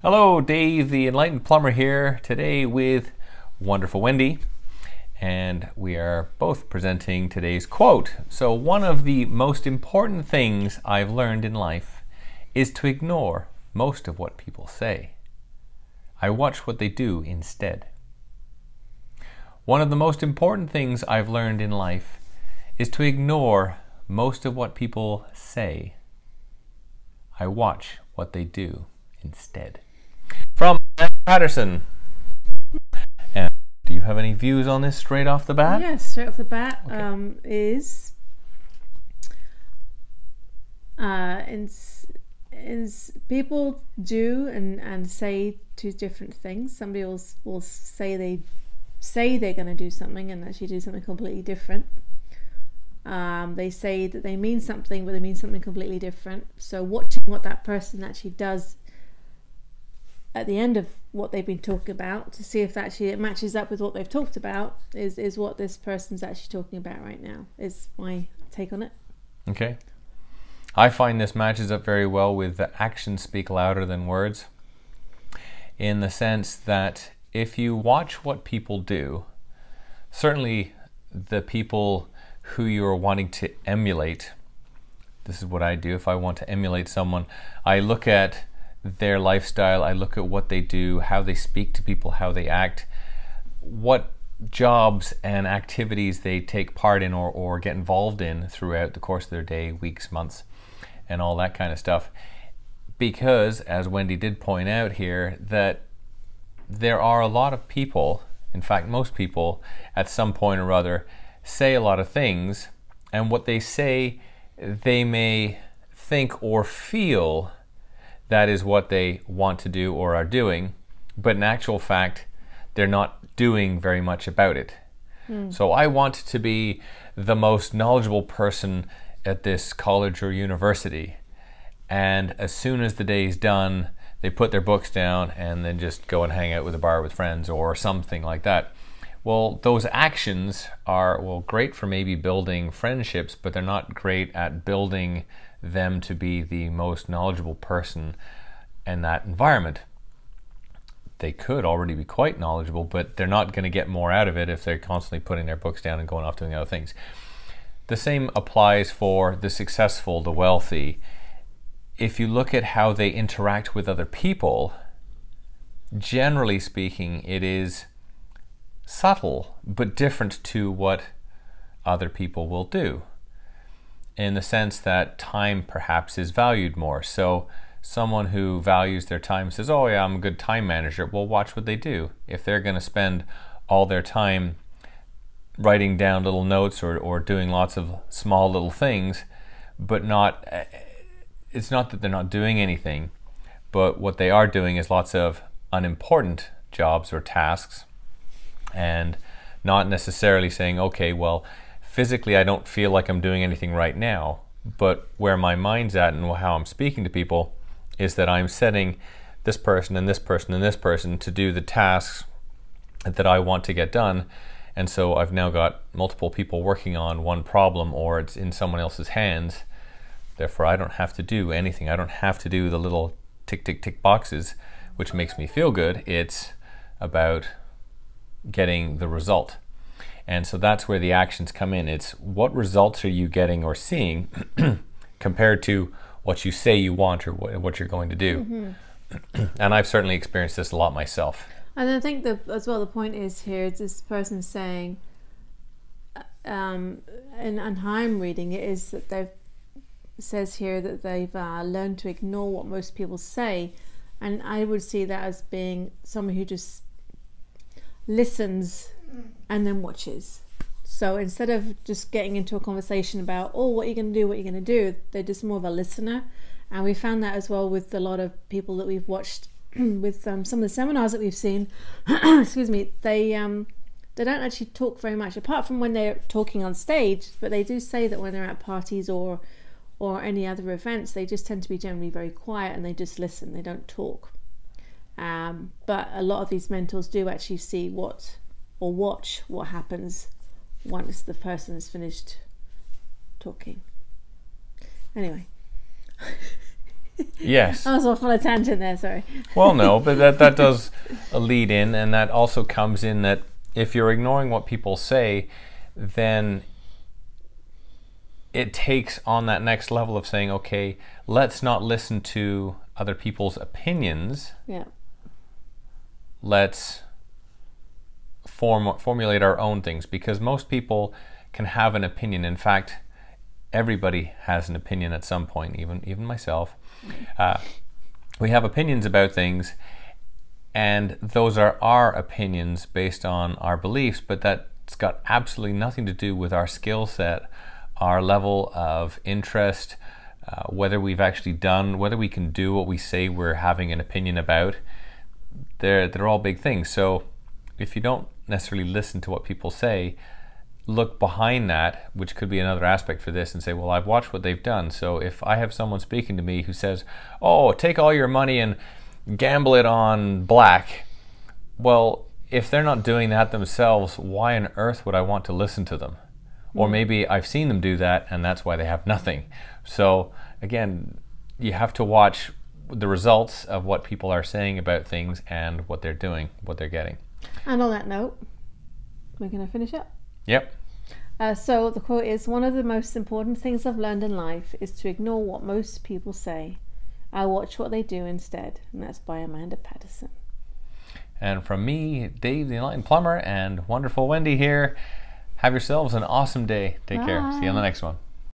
Hello, Dave, the Enlightened Plumber here, today with wonderful Wendy, and we are both presenting today's quote. So one of the most important things I've learned in life is to ignore most of what people say. I watch what they do instead. One of the most important things I've learned in life is to ignore most of what people say. I watch what they do instead. From Patterson. And do you have any views on this straight off the bat? Yes, straight off the bat. Okay. Is people do and say two different things. Somebody will say they're going to do something and actually do something completely different. They say that they mean something, but they mean something completely different. So watching what that person actually does at the end of what they've been talking about to see if actually it matches up with what they've talked about is what this person's actually talking about right now, is my take on it. Okay. I find this matches up very well with the actions speak louder than words, in the sense that if you watch what people do, certainly the people who you're wanting to emulate, this is what I do. If I want to emulate someone, I look at their lifestyle, I look at what they do, how they speak to people, how they act, what jobs and activities they take part in or get involved in throughout the course of their day, weeks, months, and all that kind of stuff. Because, as Wendy did point out here, that there are a lot of people, in fact most people, at some point or other, say a lot of things, and what they say, they may think or feel that is what they want to do or are doing, but in actual fact, they're not doing very much about it. So I want to be the most knowledgeable person at this college or university, and as soon as the day is done, they put their books down and then just go and hang out with a bar with friends or something like that. Well, those actions are, well, great for maybe building friendships, but they're not great at building them to be the most knowledgeable person in that environment. They could already be quite knowledgeable, but they're not going to get more out of it if they're constantly putting their books down and going off doing other things. The same applies for the successful, the wealthy. If you look at how they interact with other people, generally speaking, it is subtle but different to what other people will do, in the sense that time perhaps is valued more. So someone who values their time says, oh yeah, I'm a good time manager. Well, watch what they do. If they're going to spend all their time writing down little notes or doing lots of small little things, but it's not that they're not doing anything, but what they are doing is lots of unimportant jobs or tasks, and not necessarily saying, okay, well, physically I don't feel like I'm doing anything right now, but where my mind's at and how I'm speaking to people is that I'm setting this person and this person and this person to do the tasks that I want to get done. And so I've now got multiple people working on one problem, or it's in someone else's hands. Therefore, I don't have to do anything. I don't have to do the little tick, tick, tick boxes, which makes me feel good. It's about getting the result. And so that's where the actions come in. It's what results are you getting or seeing compared to what you say you want or what you're going to do. And I've certainly experienced this a lot myself. And I think that as well, the point is here is this person saying, and how I'm reading it is that it says here that they've learned to ignore what most people say, and I would see that as being someone who just listens and then watches. So instead of just getting into a conversation about, oh, what are you going to do, what are you going to do, they're just more of a listener. And we found that as well with a lot of people that we've watched with some of the seminars that we've seen. Excuse me, they don't actually talk very much, apart from when they're talking on stage, but they do say that when they're at parties or any other events, they just tend to be generally very quiet and they just listen, they don't talk. But a lot of these mentors do actually see watch what happens once the person has finished talking. Anyway. Yes. I was off on a tangent there, sorry. Well, no, but that does lead in, and that also comes in that if you're ignoring what people say, then it takes on that next level of saying, okay, let's not listen to other people's opinions. Yeah. Let's formulate our own things, because most people can have an opinion. In fact, everybody has an opinion at some point, even myself. We have opinions about things, and those are our opinions based on our beliefs, but that's got absolutely nothing to do with our skill set, our level of interest, whether we've actually done, whether we can do what we say we're having an opinion about. They're all big things. So if you don't necessarily listen to what people say, look behind that, which could be another aspect for this, and say, well, I've watched what they've done. So if I have someone speaking to me who says, oh, take all your money and gamble it on black, well, if they're not doing that themselves, why on earth would I want to listen to them? Or maybe I've seen them do that and that's why they have nothing. So again, you have to watch the results of what people are saying about things and what they're doing, what they're getting. And on that note, we're going to finish up. Yep. So the quote is, one of the most important things I've learned in life is to ignore what most people say. I watch what they do instead. And that's by Amanda Patterson. And from me, Dave the Enlightened Plumber, and wonderful Wendy here, have yourselves an awesome day. Take care. See you on the next one.